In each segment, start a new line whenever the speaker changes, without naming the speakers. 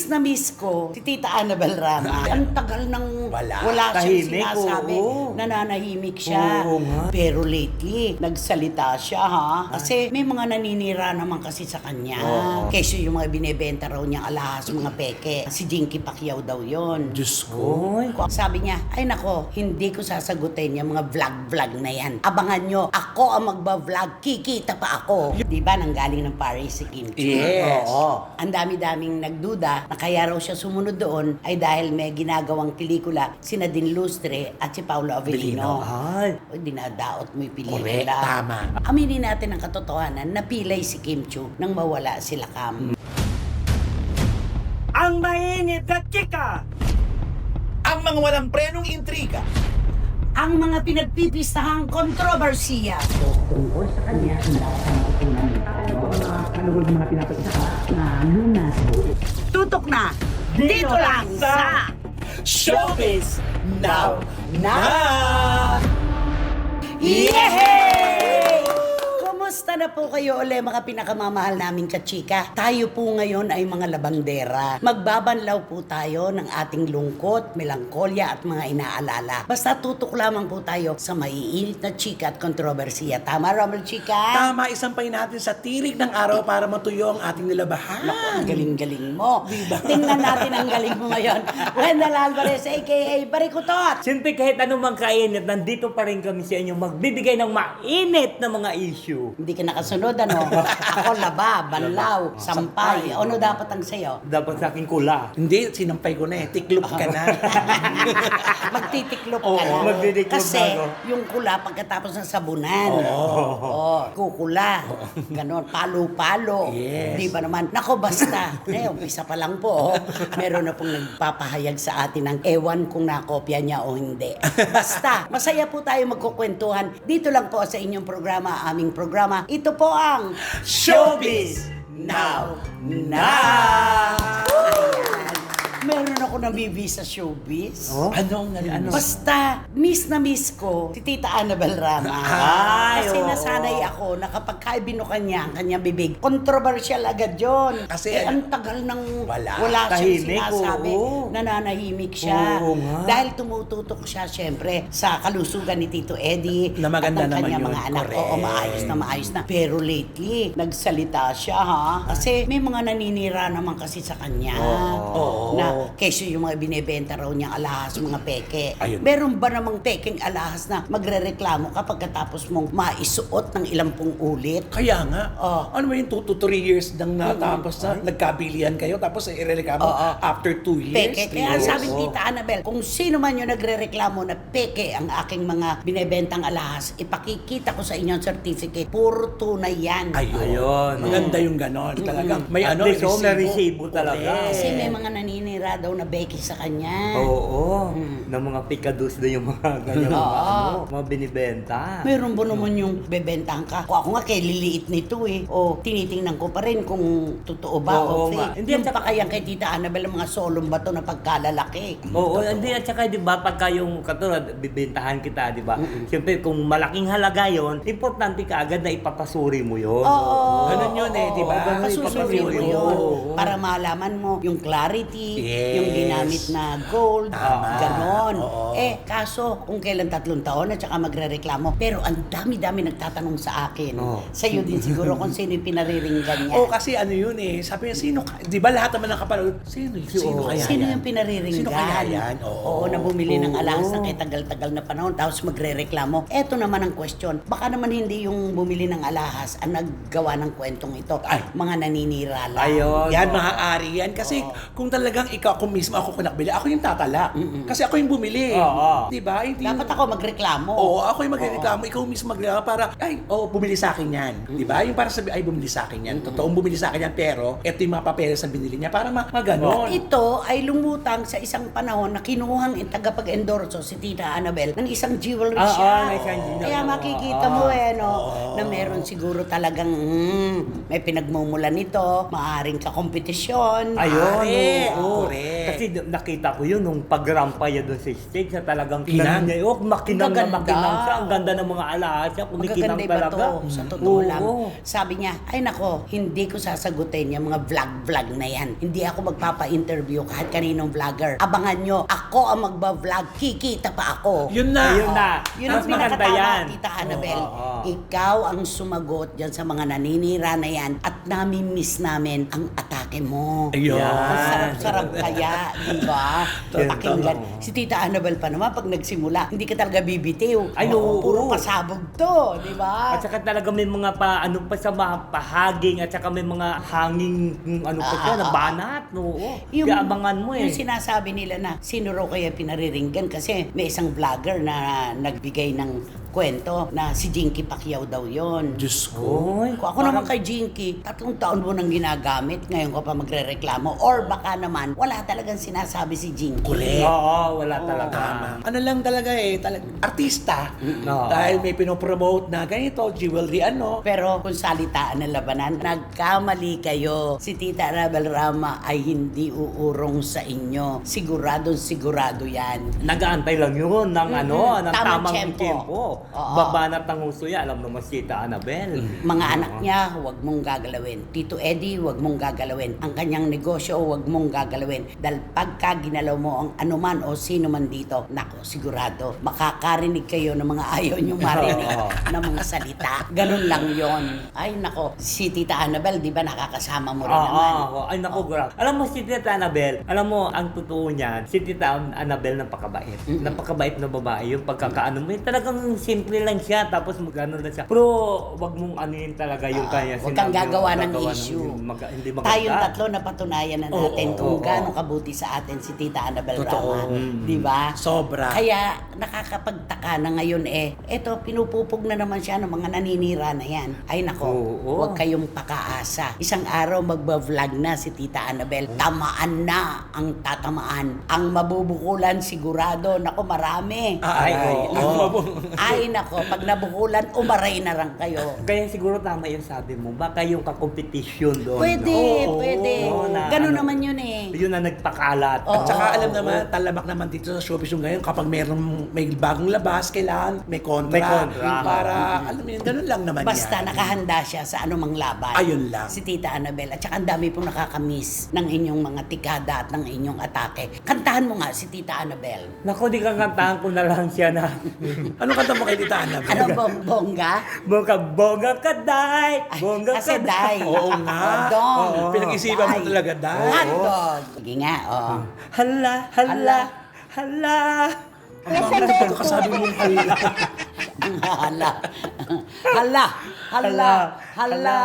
na miss ko si Tita Annabel Rama. Ang tagal nang wala siyang
Tahimik,
sinasabi.
oo.
Nananahimik siya.
Oo nga.
Pero lately, nagsalita siya ha. Kasi may mga naninira naman kasi sa kanya.
Oo.
Kesyo yung mga binebenta raw niyang alahas, mga peke. Si Jinky Pacquiao daw yon.
Diyos ko.
Sabi niya, ay nako, hindi ko sasagutin yung mga vlog-vlog na yan. Abangan nyo, ako ang magba-vlog, kikita pa ako. Di ba, nanggaling ng Paris si Kim Chiu?
Yes.
Oo. Ang dami-daming nagduda na kaya raw siya sumunod doon ay dahil may ginagawang pelikula si Nadine Lustre at si Paolo Avellino.
Ay.
O, dinadaot mo yung pelikula.
Correct, tama.
Aminin natin ang katotohanan, napilay si Kim Chiu nang mawala sila Cam.
Ang mainit na chika!
Ang mga walang prenong intriga.
Ang mga pinagpipistahang kontrobersiya. Tungkol sa kanya, tutok na dito lang sa
Showbiz Now!
Yehey! Kumusta na po kayo uli mga pinakamamahal naming kachika? Tayo po ngayon ay mga labandera. Magbabanlaw po tayo ng ating lungkot, melangkolya at mga inaalala. Basta tutok lamang po tayo sa maiinit na chika at kontrobersiya. Tama, Romel Chika?
Tama, isampay natin sa tirik ng araw para matuyo ang ating nilabahan.
Naku, ang galing-galing mo. Tingnan natin ang galing mo ngayon. Wendell Alvarez, a.k.a. Barikutot.
Siyempre kahit anumang kainit, nandito pa rin kami sa inyo magbibigay ng mainit na mga issue.
Hindi ka nakasunod, ano? Ako laba, banlaw, sampay. Ano dapat ang sayo?
Dapat sa akin kula.
Hindi, sinampay ko na eh. Tiklop ka na.
Magtitiklop ka
Oo,
na.
magtitiklop
Kasi
na ako.
yung kula pagkatapos ng sabunan. Kukula. Ganon, palo-palo.
Yes.
Di ba naman? Nako, basta. Umpisa pa lang po. Meron na pong nagpapahayag sa atin ng ewan kung nakopya niya o hindi. Basta, masaya po tayo magkukwentuhan. Dito lang po sa inyong programa, aming programa. Ito po ang
Showbiz Now!
Ayan. Meron ako nabibi sa showbiz.
Ano?
Basta, miss na miss ko si Tita Annabel Rama.
Ay,
Kasi
oo.
nasanay ako na kapag kaibinukan niya ang kanyang bibig, controversial agad yun.
Kasi
ang tagal nang
wala.
siyang
Tahimik,
sinasabi.
oo.
Nananahimik siya.
Oo nga.
Dahil tumututok siya syempre sa kalusugan ni Tito Eddie
Na maganda
at ng
naman
kanyang
yun,
mga anak.
correct.
Oo, maayos na. Pero lately, nagsalita siya ha. Kasi may mga naninira naman kasi sa kanya.
Oo.
Na kesyo yung mga binebenta raw niyang alahas, mga peke.
Ayun.
Meron ba namang peking alahas na magrereklamo kapag katapos mong maisuot ng ilang pung ulit?
Kaya nga,
Oh.
ano ba yung 2 to 3 years nang natapos na nagkabilihan kayo tapos irereklamo
Oo.
after 2 years?
Peke.
3
Kaya ang
years?
sabi ni Tita Annabel, kung sino man yung nagrereklamo na peke ang aking mga binebentang alahas, ipakikita ko sa inyo ang certificate. Puro tunay yan.
Ayun.
Maganda yung ganon. Talagang may
At
ano,
least, may resibo talaga.
Correct.
Kasi may mga naninira daw na beki sa kanya.
Oo. Ng mga pikados na yung mga ganyan mga binibenta.
Meron ba naman yung bebentahan ka? Kung ako nga kay liliit nito eh. O tinitingnan ko pa rin kung totoo ba o
Oo nga.
fake.
Hindi,
Yung
at saka-
pa kaya kay Tita Annabel ang mga solong ba to na pagkalalaki?
Oo, hindi at saka 'di ba pagka yung katulad bibentahan kita, 'di ba? Siyempre kung malaking halaga 'yon, importante ka agad na ipapasuri mo 'yon.
Oo.
Ganun yun eh, di ba?
ganun
Pasusuri mo
ipapasuri
yun.
Oo.
Para malaman mo yung clarity,
Yes.
yung ginamit na gold,
Tama.
ganon.
Oo.
Kaso kung kailan 3 taon at saka magrereklamo. Pero ang dami-dami nagtatanong sa akin. Sa'yo din siguro kung sino yung pinariringgan niya.
Oo, kasi ano yun eh. Sabi niya, sino ka? Di ba lahat naman ng kapanood? Sino kaya
Sino
yan?
yung pinariringgan?
Sino kaya yan?
Oo, na bumili ng alahas na kay tagal-tagal na panahon tapos magrereklamo. Eto naman ang question. Baka naman hindi yung bumili ng alahas ang naggawa ng kwentong ito.
Ay.
Mga naninira lang.
Ayun.
Yan, maaari yan. Kasi kung talagang ikaw, kung mismo ako kunakbili, ako yung tatala. Kasi ako yung bumili.
Oo.
Di ba? Hindi
Dapat ako magreklamo.
Oo, ako yung magreklamo. Ikaw mismo magreklamo para, bumili sa akin yan. Di ba? Yung para sabi, ay, bumili sa akin yan. Totoong bumili sa akin yan, pero ito yung mga papeles na binili niya para maganon.
Ito ay lumutang sa isang panahon na kinuhang tagapag-endorso si Tita Annabel ng isang jewelry shop.
may isang jewelry.
Kaya makikita mo na meron siguro talagang may pinagmumulan nito, maaring kakompetisyon.
Ayun.
Correct.
Oo.
Correct.
Kasi nakita ko yun nung pagrampa niya doon sa stage na talagang
Kinang.
niya, makinang na
Magaganda.
makinang siya. Ang ganda ng mga alaas niya, kumikinang
Magaganda ba
talaga.
to? Sa totoo lang.
Oo.
Sabi niya, ay nako, hindi ko sasagutin yung mga vlog na yan. Hindi ako magpapa-interview kahit kaninong vlogger. Abangan nyo, ako ang magba-vlog, kikita pa ako.
Yun na.
Ayun na.
Yun ang
Mas maganda
pinakatama,
yan.
Tita Annabel.
Oo.
Ikaw ang sumagot dyan sa mga naninira na yan at nami-miss namin ang atake mo.
Ayun.
Ang sarap-sarap kaya, di ba?
Yan,
Pakinggan.
tama.
Si Tita Annabel pa naman, pag nagsimula, hindi ka talaga bibitiw.
Ay, oo.
Puro pasabog to, di ba?
At saka talaga may mga ano pa sa mga pahaging at saka may mga hanging ano pa siya, na banat. Oo. Kaya abangan mo eh.
Yung sinasabi nila na sino raw kaya pinariringgan kasi may isang vlogger na nagbigay ng kwento na si Jinky Pacquiao daw yon.
Diyos ko.
Oy,
Kung ako naman kay Jinky, 3 taon mo nang ginagamit, ngayon ko pa magre-reklamo. Or baka naman, wala talagang sinasabi si Jinky.
Correct.
Oo, wala talaga.
Ano lang talaga artista.
Oo.
Dahil may pinopromote na ganito, jewelry
Pero kung salitaan ng labanan, nagkamali kayo. Si Tita Annabel Rama ay hindi uurong sa inyo. Sigurado yan.
Nag-aantay lang yun ng ng
Tamang
tamang
tempo.
tempo.
Oo.
Babanat ng husto yan. Alam naman si Tita Annabel.
Mga anak niya, huwag mong gagalawin. Tito Eddie, huwag mong gagalawin. Ang kanyang negosyo, huwag mong gagalawin. Dahil pagka ginalaw mo ang anuman o sino man dito, nako, sigurado, makakarinig kayo ng mga ayaw nyo marinig
Oo.
na mga salita. Ganun lang yon. Ay, nako, si Tita Annabel, di ba nakakasama mo rin naman?
Ay naku, grabe. Alam mo si Tita Annabel, alam mo ang totoo niyan, si Tita Annabel napakabait. Napakabait na babae. Yung pagkakaano mo, talagang simple lang siya tapos magano lang siya. Pero wag mong anuin talaga yung kanya
Huwag kang
sinabi,
gagawa ng
gagawa
issue.
hindi maganda.
Tayong tatlo na patunayan na natin
Oo,
kung
oo.
gaano kabuti sa atin si Tita Annabel
Totoo.
Rama. Di ba?
Sobra.
Kaya nakakapagtaka na ngayon eto pinupupog na naman siya ng mga naninira na yan. Ay nako,
Oo.
huwag kayong pakaasa. Isang araw magba-vlog na si Tita Annabel. Tamaan na ang tatamaan. Ang mabubukulan sigurado. Nako, marami. Ay nako, pag nabukulan, umaray na lang kayo.
Kaya siguro tama yung sabi mo, baka yung kakompetisyon doon.
Pwede,
no?
pwede.
Oo, na
Ganun
ano,
naman yun eh.
Yun na nagpakalat.
Oo.
At saka alam naman, talamak naman dito sa showbiz yung ngayon, kapag may bagong labas, kailangan may kontra.
May kontra.
Para, alam mo yun, ganun lang naman
Basta
yan.
nakahanda siya sa anumang laban.
Ayun lang.
Si Tita Annabel. At saka ang dami pong nakakamiss ng inyong mga tikada at ng inyong atake. Kantahan mo nga si Tita Annabel.
Naku, di kakantahan ko na lang siya na
Anong kanta mo kay Tita Annabel?
Ano bongga?
bongga ka, day! Bongga
Kasi
ka,
day.
Oo nga.
Dong.
Oo. Pinag-isipan mo talaga, day.
Hotdog. Sige nga, oh.
Hala, hala, hala.
Ang kasabi mong hala.
Hala. Hala. Hala. Hala.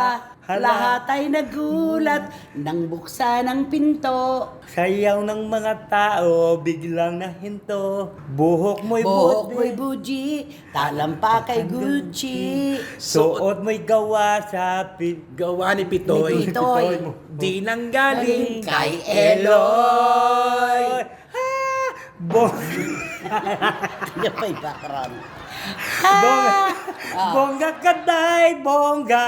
Lahat ay nagulat nang buksan ang pinto.
Sayaw ng mga tao, biglang nahinto. Buhok mo'y
Buhok mo'y
buti.
buji, talampa kay Gucci.
Suot mo'y gawa sa
Gawa ni Pitoy.
Ni Pitoy.
Di nang galing
Kay Eloy. Ano pa yung background?
Bongga, bongga ka, day, bongga.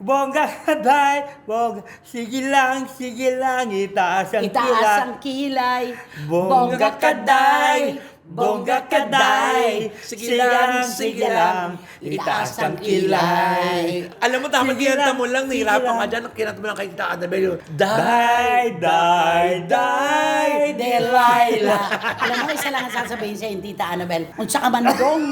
Bongga ka, day, bongga. Sige lang, itaas ang
Itaas ang kilay.
Bongga ka, day, bongga ka, day.
Sige lang, itaas ang kilay. Alam mo, tamang
Sige
kinanta
lang,
mo lang,
sige
nahirapan
lang.
ka dyan, kinanta mo lang kay Tita Annabel yun.
Day,
Delilah. Alam mo, isa lang ang sasabihin sa Tita Annabel. Unsa ka mandong.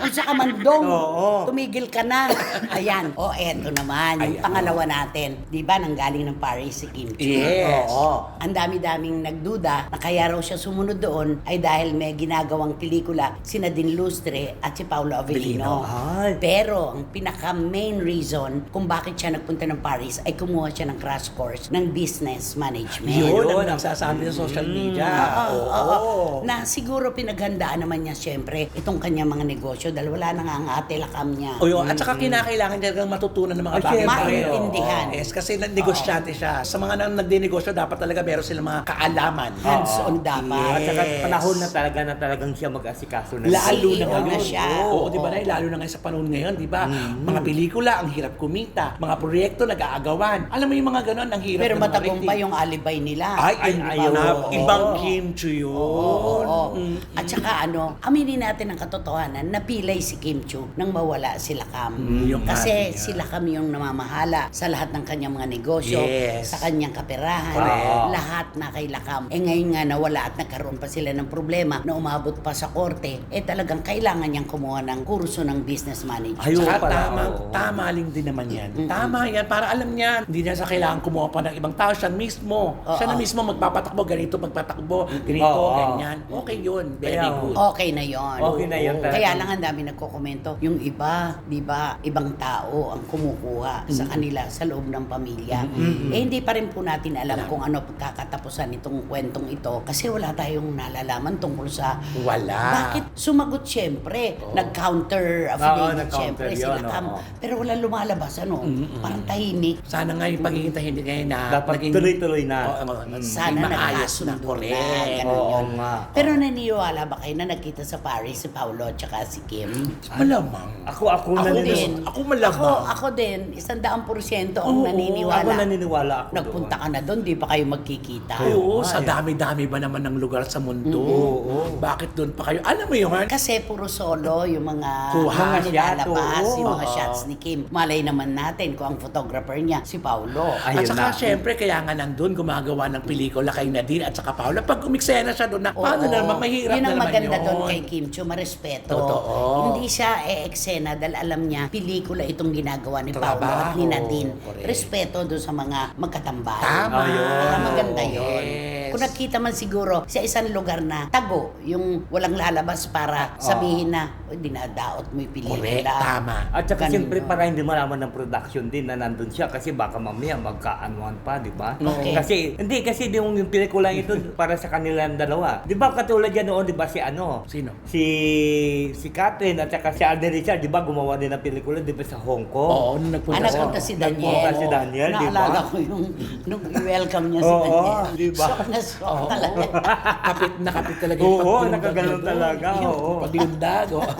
Unsa ka mandong.
Oo.
Tumigil ka na. Ayan. O, eto naman. Yung pangalawa natin. Di ba, nanggaling ng Paris si Kim Chiu?
Yes.
Oo. Ang dami-daming nagduda na kaya raw siya sumunod doon ay dahil may ginagawang pelikula si Nadine Lustre at si Paolo Avellino.
Ay.
Pero ang pinaka-main reason kung bakit siya nagpunta ng Paris ay kumuha siya ng crash course ng business management.
Yun
Yun
ang nagsasabi sa social media.
Oo. Na siguro pinaghandaan naman niya siyempre itong kanyang mga negosyo dahil wala na nga ang ate lakam niya.
O yun, at saka kinakailangan niya talagang matutunan ng mga
Ay,
bagay.
syempre.
Maintindihan.
Yes, kasi negosyante siya. Sa mga nagdinegosyo, dapat talaga meron silang mga kaalaman.
Hands-on dapat.
At saka panahon na talagang siya mag-asikaso na.
Lalo na
CEO
ngayon.
na siya.
Oo, di ba na? Lalo na ngayon sa panahon ngayon, di ba? Mga pelikula, ang hirap kumita. Mga proyekto, nag-aagawan. Alam mo yung mga ganon, ang hirap
Pero
ng mga
matagumpay
rating.
yung alibay nila.
Ay,
Ay,
iba
ayaw.
na.
Oo.
Iba Ibang Kim Chu yun.
Oo. At saka aminin natin ang katotohanan, napilay si Kim Chu nang mawala sila Cam.
Yung
Kasi
ate niya.
sila kami yung namamahala sa lahat ng kanyang mga negosyo,
Yes.
sa kanyang kaperahan,
Correct.
lahat na kay Lakam. Ngayon nga nawala at nagkaroon pa sila ng problema na umabot pa sa korte, talagang kailangan niyang kumuha ng kurso ng business management.
Ayun
Saka
pala, oo.
tama lang din naman yan. Tama yan, para alam niya, hindi niya sa kailangan kumuha pa ng ibang tao, siya mismo. Siya na mismo magpapatakbo, ganito, magpatakbo, ganito,
Oo.
ganyan. Okay yun, very
Kaya,
good.
Okay na yon.
Okay na yun talaga.
Kaya lang ang dami nagkokomento. Yung iba, di ba, ibang tao ang kumukuha sa kanila sa loob ng pamilya. Hindi pa rin po natin alam kung ano pagkakatapusan itong kwentong ito kasi wala tayong nalalaman tungkol sa
Wala.
bakit sumagot siyempre. Nag-counter
Oo,
affidavit
nag-counter
siyempre
yun,
sila Cam.
oo.
Pero wala lumalabas parang tahimik.
Sana nga yung pagiging tahimik ngayon na
Dapat tuloy-tuloy na.
Sana
maayos
nagkasundo na.
correct.
Ganun
Oo
yun.
nga.
Pero naniniwala ba kayo na nagkita sa Paris si Paolo at saka si Kim?
Malamang.
Ako
Ako
naniniwala.
din.
Ako malamang.
Ako din, 100% ang
Oo,
naniniwala.
Ako naniniwala ako
Nagpunta ka na doon, di pa kayo magkikita.
Oo,
Ay.
sa dami-dami ba naman ng lugar sa mundo?
Oo.
Bakit doon pa kayo? Alam mo yun?
Kasi puro solo yung mga
Kuha.
mga
Mga
nilalabas,
shot, oo.
yung mga
Oo.
shots ni Kim. Malay naman natin kung ang photographer niya, si Paolo.
Ayun
At saka
na.
syempre, kaya nga nandun gumagawa ng pelikula kay Nadine at saka Paula. Pag umiksena siya doon, paano
Oo.
na naman, mahirap
Yun
na
ang
naman
maganda
yun.
doon kay Kim Chu, marespeto.
Totoo.
Hindi siya eksena dahil alam niya, pelikula itong ginagawa ni Paolo
Trabaho.
at ni Nadine.
Correct.
Respeto doon sa mga magkatambay.
Tama.
Ayun.
Kaya maganda yun.
Yes.
Kung nakita man siguro sa isang lugar na tago, yung walang lalabas para sabihin na, "Uy, dinadaot mo yung pelikula."
Correct, tama.
At saka
Ganun
siyempre
yun.
para hindi malaman ng production din na nandun siya kasi baka mamaya magkaanuan pa, di ba?
Okay.
Kasi yung pelikula ito para sa kanilang dalawa. Di ba katulad yan noon, di ba si
Sino?
Si Catherine at saka si Alden Richard, di ba gumawa din ng pelikula, di ba sa Hong Kong?
Oo, nung nagpunta
Nagpunta si Daniel.
Nagpunta si Daniel, di ba?
Naalala ko yung nung i-welcome niya si
Oo,
Daniel.
di ba?
Shock na shock talaga.
Nakapit talaga
Oo,
paglundag
nakaganon
nito.
talaga,
Yung
oo.
Paglundag, oo.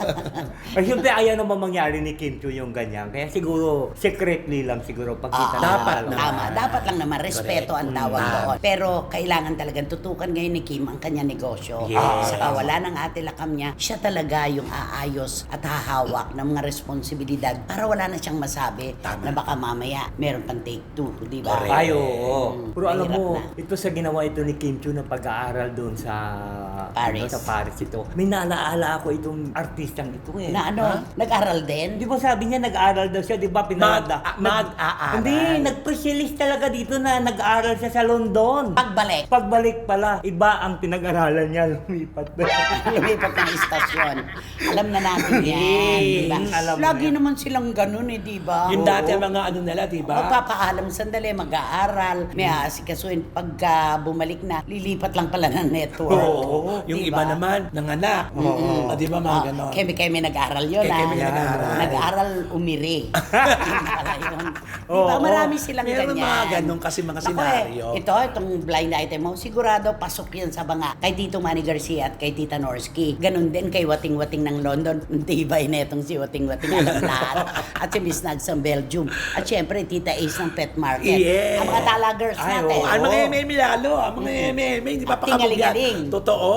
Ay, siyempre ayaw naman mangyari ni Kim Chu yung ganyan. Kaya siguro, secretly lang siguro pagkita ng
dapat
dalawa.
Tama, dapat lang naman respeto ang tawag doon. Pero kailangan talagang tutukan ngayon ni Kim ang kanya negosyo.
Yes.
Saka wala ng ate lakam niya, siya talaga yung aayos at hahawak ng mga responsibilidad para wala na siyang masabi
Tama.
na baka mamaya meron pang take two, di ba?
Correct.
Ay, oo. Pero alam
Mahirap
mo,
na.
ito sa ginawa ito ni Kim Chu na pag-aaral doon sa
Paris.
Sa Paris ito. May naalaala ako itong artistang ito eh.
Na ano, nag-aral din?
Di ba sabi niya nag-aaral daw siya, di ba?
Mag-aaral.
Hindi, nag-specialist talaga dito na nag-aaral siya sa London.
Pagbalik,
Pagbalik pala, iba ang pinag-aralan niya, lumipat na.
lumipat ng istasyon. Alam na natin yan, di ba?
alam mo
Lagi
yan.
naman silang ganun eh, di ba?
Yung dati ang mga ano nila, di ba?
Magpapaalam sandali, mag-aaral, may aasikasuhin. Pagka bumalik na, lilipat lang pala ng network.
Oo. Yung
Diba?
iba naman, nanganak. Di ba mga ganon?
Kemi nag-aral yun,
Kemi
ah.
nag-aaral.
Nag-aaral umiri. Yun pala yun. Diba,
Oo.
marami silang
Meron
ganyan.
mga ganon kasi mga
Naku,
senaryo.
Itong blind item mo, sigurado pasok yan sa mga kay Tito Manny Garcia at kay Tita Norsky. Ganon din kay Wating-Wating ng London. Tibay na itong si Wating-Wating alam lahat. At si Miss Nags ng Belgium. At syempre, Tita Ace ng Pet Market.
Yes.
Ang mga talagers
Ay,
natin.
oo.
Ang mga MM lalo, ang mga MM, hindi pa
Tingalingaling.
Totoo.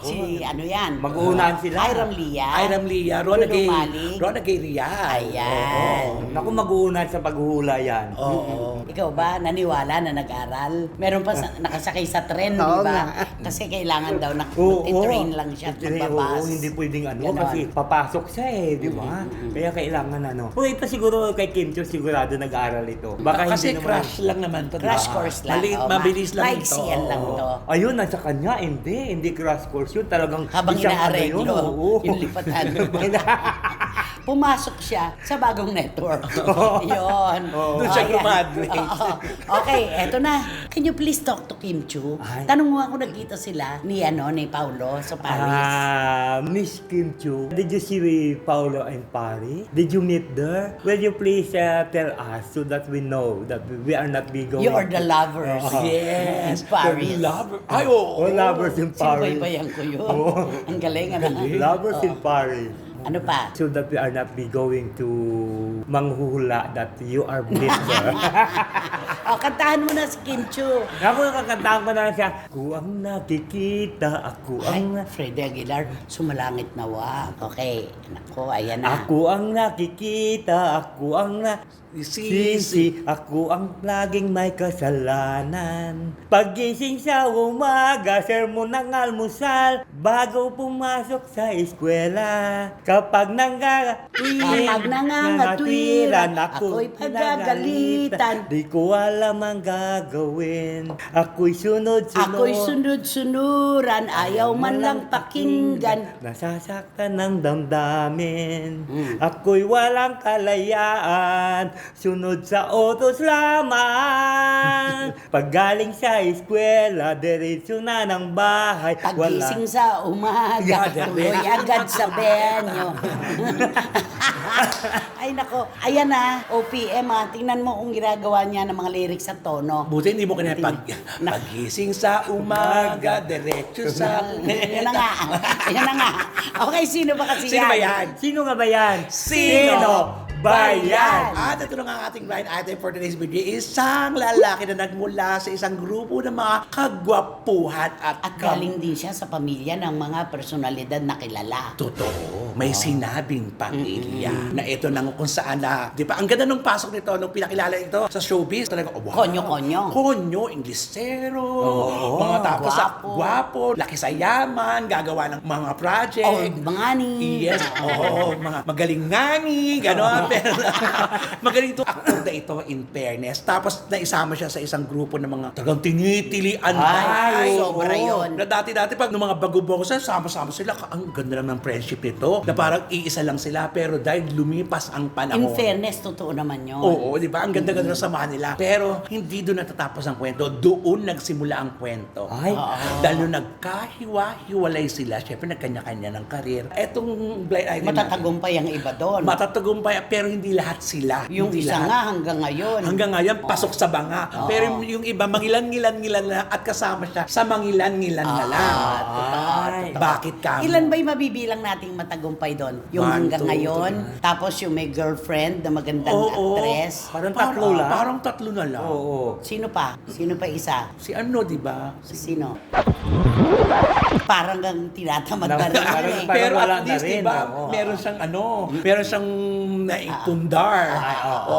Si ano yan?
Mag-uunahan sila.
Iram Lia.
Iram Lia, Rona
Bruno
Gay,
Malik.
Rona Gay Rial.
Ayan.
Naku, mag-uunahan sa paghuhula yan.
Oo.
Ikaw ba, naniwala na nag-aral? Meron pa nakasakay sa tren, di ba? Kasi kailangan daw na train lang siya at magbabas.
Oo, hindi pwedeng ano,
Ganon.
kasi papasok siya eh, di ba? Kaya kailangan ano. Kung ito siguro kay Kim Chu, sigurado nag-aaral ito. Baka
Kasi
hindi naman.
crush lang naman to.
Crash
diba?
course lang. Oh,
Mabilis lang ito.
Maigsian lang
Oo.
to.
Ayun, nasa kanya, hindi crash course yun. Talagang
Habang
isang ano
inaareglo,
yun, oo.
yung lipatan. Pumasok siya sa bagong network. Yun.
Doon siya
Ayan.
graduate.
Oo. Okay, eto na. Can you please talk to Kim Chu?
Ay.
Tanong mo ako, nagkita sila ni Paulo sa Paris.
Miss Kim Chu, did you see Paolo in Paris? Did you meet there? Will you please tell us so that we know that we are not be going?
You are the lovers.
Yes.
In Paris.
Lover. Ay, oo.
Oh, lovers in Paris.
Sinubaybayan ko yun.
Oo.
Ang galing, ano?
Lovers in Paris.
Ano pa?
So that we are not be going to manghuhula that you are bitter.
O, kantahan mo na si Kim Chu.
Ako kakantahan ko na lang siya. Ako ang nakikita, ako ang...
Ay, Freddy Aguilar, sumalangit nawa. Okay, nako, ayan na.
Ako ang nakikita, ako ang sisi, ako ang laging may kasalanan. Pagising sa umaga, sermon ng almusal, bago pumasok sa eskwela. Kapag nangangatwiran, ako'y pagagalitan. Di ko alam ang gagawin. Ako'y sunod-sunod.
Ako'y sunod-sunuran, ayaw man lang pakinggan.
Nasasaktan ng damdamin. Ako'y walang kalayaan. Sunod sa utos lamang. Pag galing sa eskwela, diretso na ng bahay.
Pagising sa umaga, tuloy agad sa benyo. Ay nako, ayan na, OPM tingnan mo kung ginagawa niya ng mga lyrics sa tono.
Buti hindi mo kanya pagising sa umaga, diretso sa...
Yan na nga, yan na nga. Okay, sino ba kasi
Sino ba yan?
Sino nga ba yan?
Sino
ba yan?
At ito na nga ang ating blind item for today's video. Isang lalaki na nagmula sa isang grupo ng mga kagwapuhan at
Galing din siya sa pamilya ng mga personalidad na kilala.
Totoo. May sinabing pamilya na ito nang kung saan na, di ba? Ang ganda nung pasok nito, nung pinakilala ito sa showbiz, talaga, oh, wow.
Konyo-konyo.
Konyo, Inglesero,
Oo,
mga tapos sa
gwapo.
gwapo, laki sa yaman, gagawa ng mga project.
Old mangani.
Yes, oo, mga magaling ngani, gano'n. Pero magaling to actor na ito in fairness. Tapos naisama siya sa isang grupo ng mga talagang tinitilian.
Ay,
Oo.
sobra yun.
Na dati-dati pag nung mga bago-bago sila, sama-sama sila, ang ganda lang ng friendship nito. Na parang iisa lang sila, pero dahil lumipas ang panahon.
In fairness, totoo naman yun.
Oo, di ba? Ang ganda-ganda ng samahan nila. Pero hindi doon natatapos ang kwento. Doon nagsimula ang kwento.
Ay,
Dahil nung nagkahiwa-hiwalay sila, syempre nagkanya-kanya ng karir. Etong blind item
Matatagumpay ang iba doon.
matatagumpay, pero hindi lahat sila.
Yung
hindi
isa
lahat.
nga hanggang ngayon.
Hanggang ngayon, pasok sa banga. Pero yung iba, mangilan-ngilan-ngilan na at kasama siya sa mangilan-ngilan na lang.
Ay.
Bakit ka?
Ilan ba yung mabibilang nating matagumpay doon? Yung
1,
hanggang
2,
ngayon, tapos yung may girlfriend na magandang actress.
Parang tatlo lang.
Parang tatlo na lang.
Oo.
Sino pa? Sino pa isa?
Si ano, di ba?
Sino? Parang kang tinatamad na rin.
Parang-
eh.
parang
Pero
wala
at
na
least,
rin,
di ba,
oo.
meron siyang meron siyang naipundar.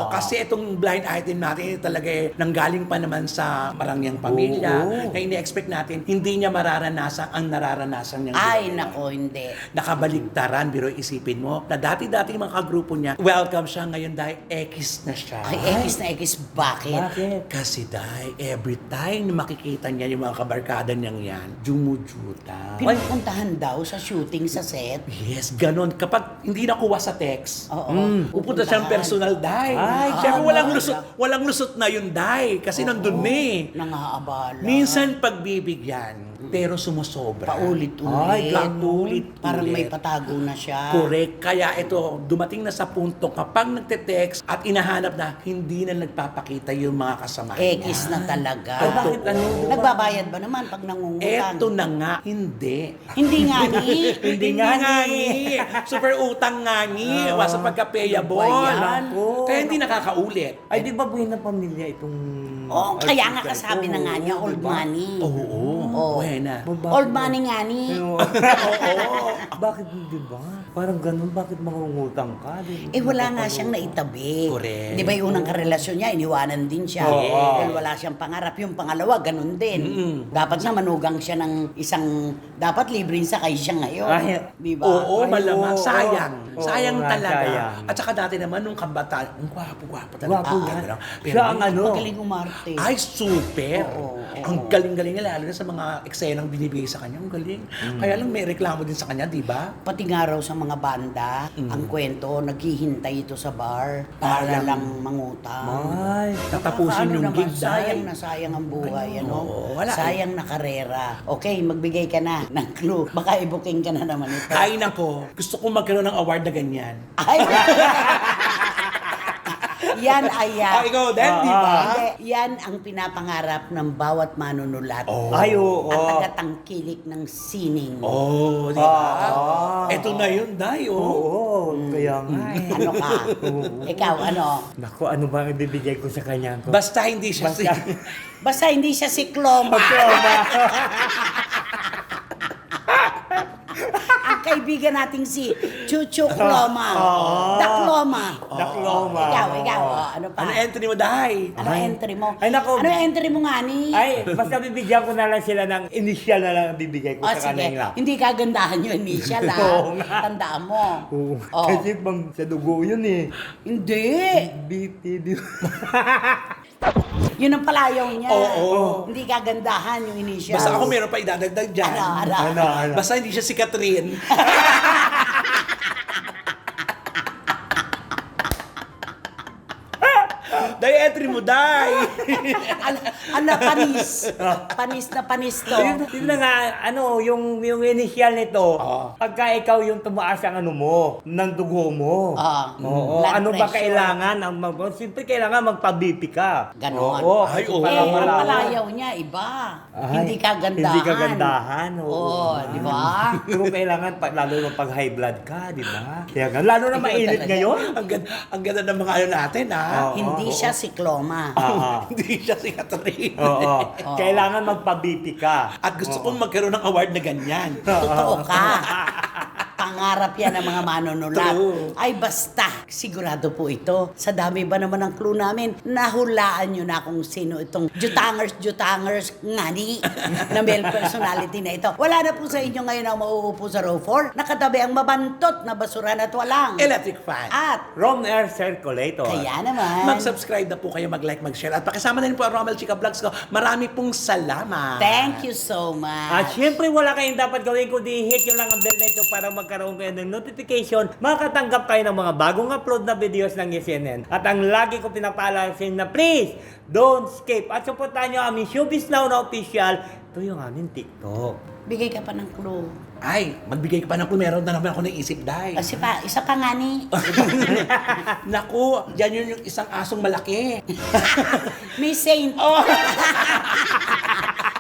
Kasi itong blind item natin talaga nanggaling pa naman sa marangyang pamilya
Oo.
na ini-expect natin hindi niya mararanasan ang nararanasan niyang
Ay,
ginawa.
nako, hindi.
Nakabaligtaran, pero isipin mo na dati-dati mga kagrupo niya, welcome siya ngayon dahil X na siya.
Ay, X na X, bakit?
Bakit?
Kasi dahil every time na makikita niya yung mga kabarkada niyang yan, jumujuta.
Pinupuntahan daw sa shooting sa set.
Yes, ganon. Kapag hindi nakuha sa text,
Oo.
pupunta siyang personal die.
Ay,
Siyempre walang
wala.
walang lusot na yung die kasi nandun na eh.
Nangaabala.
Minsan pagbibigyan, pero sumusobra.
Paulit-ulit.
Ay, paulit-ulit.
Parang may patago na siya.
Correct. Kaya ito, dumating na sa punto kapag nagte-text at inahanap na, hindi na nagpapakita yung mga kasama
X na talaga.
Ay, bakit ano?
Nagbabayad ba naman pag nangungutang?
Eto na nga, hindi.
Hindi nga ni.
Hindi nga ni. Super utang nga ni. Sa pagka-payable.
Ano ba yan?
Kaya hindi nakakaulit.
Ay, di ba buhay ng pamilya itong...
Oo, kaya nga kasabi na nga niya, old money.
Oo.
Oo.
Buena.
Old money nga ni.
Oo. Bakit di ba? Parang ganun, bakit mangungutang ka?
Eh wala nga siyang naitabi.
Correct.
Di ba yung unang karelasyon niya, iniwanan din siya.
Oo.
Dahil wala siyang pangarap. Yung pangalawa, ganun din. Dapat na manugang siya ng isang, dapat libreng sakay siya ngayon.
Ay,
Di ba?
Oo,
Ay,
malamang.
oo.
Sayang.
Oo
Sayang
nga,
talaga.
sayang.
At saka dati naman, nung kabataan, ang gwapo-gwapo talaga.
Gwapo
Ah,
yan.
ano, pero
Siya ang ano.
Magaling umarte.
Ay, super.
Oo,
Ang galing-galing niya, lalo na sa mga eksenang binibigay sa kanya. Ang galing. Kaya lang may reklamo din sa kanya, di ba?
Pati nga raw sa mga banda, ang kwento, naghihintay ito sa bar para lang mangutang.
Ay,
Tatapusin
Ano
yung
naman,
gig
sayang
dahil.
na sayang ang buhay, ano?
Oo, wala.
Sayang na karera. Okay, magbigay ka na ng clue. Baka i-booking ka na naman ito.
Ay, nako. Gusto kong magkaroon ng award na ganyan.
Ay! Yan ay
Ikaw din, di ba?
Hindi, yan ang pinapangarap ng bawat manunulat.
Ay, oo.
Ang tagatangkilik ng sining.
Oh, di ba?
Ah.
Ito na yun, Day. Oh.
Oo, kaya nga eh.
Ano ka? Ikaw, ano?
Naku, ano ba ang ibibigay ko sa kanya?
Basta hindi siya
Basta.
Basta hindi siya si Cloma. Ang kaibigan nating si Chuchu Cloma. The Cloma.
Dakloma.
Ikaw, ano pa?
Ano entry mo, Day?
Ano entry mo?
Ay, naku.
Ano entry mo nga ni?
Ay, basta bibigyan ko na lang sila ng initial na lang ang bibigay ko
Oh,
sa
sige.
kanila.
Hindi kagandahan yung initial, ha?
Oo nga.
Tandaan mo.
Oo.
Oh.
Kasi bang sa dugo yun eh.
Hindi.
BTD.
Yun ang palayaw niya.
Oo.
Hindi kagandahan yung initial.
Basta ako meron pa idadagdag dyan.
Ano?
Basta hindi siya si Catherine. Day, entry mo, Day.
Panis. Panis na panis to.
Yun na nga, ano, yung initial nito,
Oo.
pagka ikaw yung tumaas ang ano mo, ng dugo mo. Oo.
Blood
Ano ba
pressure.
kailangan? Siyempre kailangan magpa-BP ka.
Ganon.
Oo.
Ay, oo.
Para
Ang
malaman.
palayaw niya, iba.
Ay,
Hindi kagandahan.
Hindi kagandahan.
Oo, di ba?
Pero kailangan, lalo na pag high blood ka, di ba? Kaya nga, lalo na
Ikaw
mainit
talaga.
ngayon.
Ang ganda ng mga ano natin, ha?
Oo.
Hindi siya si Cloma.
Hindi siya si Catherine.
Oo. Kailangan magpa-BP ka.
At gusto kong magkaroon ng award na ganyan.
Totoo ka. Pangarap yan ng mga manunulat.
True.
Ay basta, sigurado po ito. Sa dami ba naman ng clue namin, nahulaan nyo na kung sino itong jutangers ngani na male personality na ito. Wala na po sa inyo ngayon ang mauupo sa row 4. Nakatabi ang mabantot na basuran at walang.
Electric fan.
At,
Roam Air Circulator.
kaya naman.
Mag-subscribe na po kayo, mag-like, mag-share. At pakisama na rin po ang Romel Chica Vlogs ko. Marami pong salamat.
Thank you so much.
At syempre wala kayong dapat gawin kundi hit nyo lang ang bell na ito para magkaroon kayo ng notification, makatanggap kayo ng mga bagong upload na videos ng SNN. At ang lagi ko pinapaalala sa inyo na please, don't skip. At supportan nyo aming Showbiz Now na official. Ito yung aming TikTok.
Bigay ka pa ng clue.
Ay, magbigay ka pa ng kung meron na naman ako naisip, Day.
Kasi pa, isa pa nga ni.
Naku, yan yun yung isang asong malaki.
Miss Saint.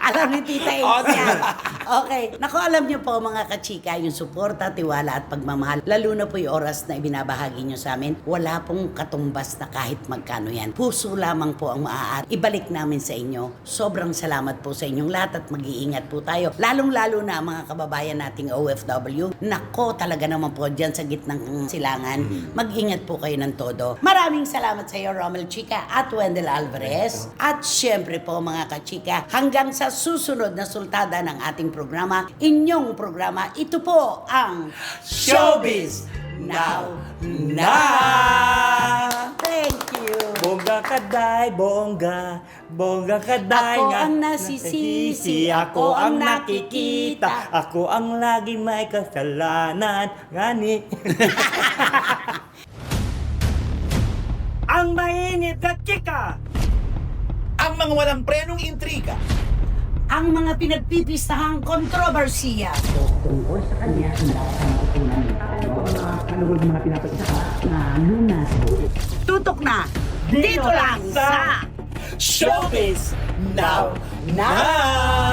Alam ni Tita Ace yan. Okay. Naku, alam niyo po mga kachika, yung suporta, tiwala at pagmamahal, lalo na po yung oras na ibinabahagi niyo sa amin, wala pong katumbas na kahit magkano yan. Puso lamang po ang maaari. Ibalik namin sa inyo. Sobrang salamat po sa inyong lahat at mag-iingat po tayo. Lalong-lalo na mga kababayan nating OFW. Nako, talaga naman po dyan sa gitnang silangan. Mag-ingat po kayo ng todo. Maraming salamat sa iyo, Romel Chica at Wendell Alvarez. At syempre po mga kachika, hanggang sa susunod na sultada ng ating programa, inyong programa, ito po ang
Showbiz
Now
Na!
Thank you.
Bongga kaday, bongga. Bongga kaday
Ako
nga.
ang nasisisi, ako ang nakikita.
Ako ang lagi may kasalanan. Ngani.
Ang mainit na chika!
Ang mga walang prenong intriga.
Ang mga pinagpipistahang kontrobersiya. Tungkol sa kanya, mga pinapagsaha na lunas. Tutok na! Dito lang sa
Showbiz Now!
Now!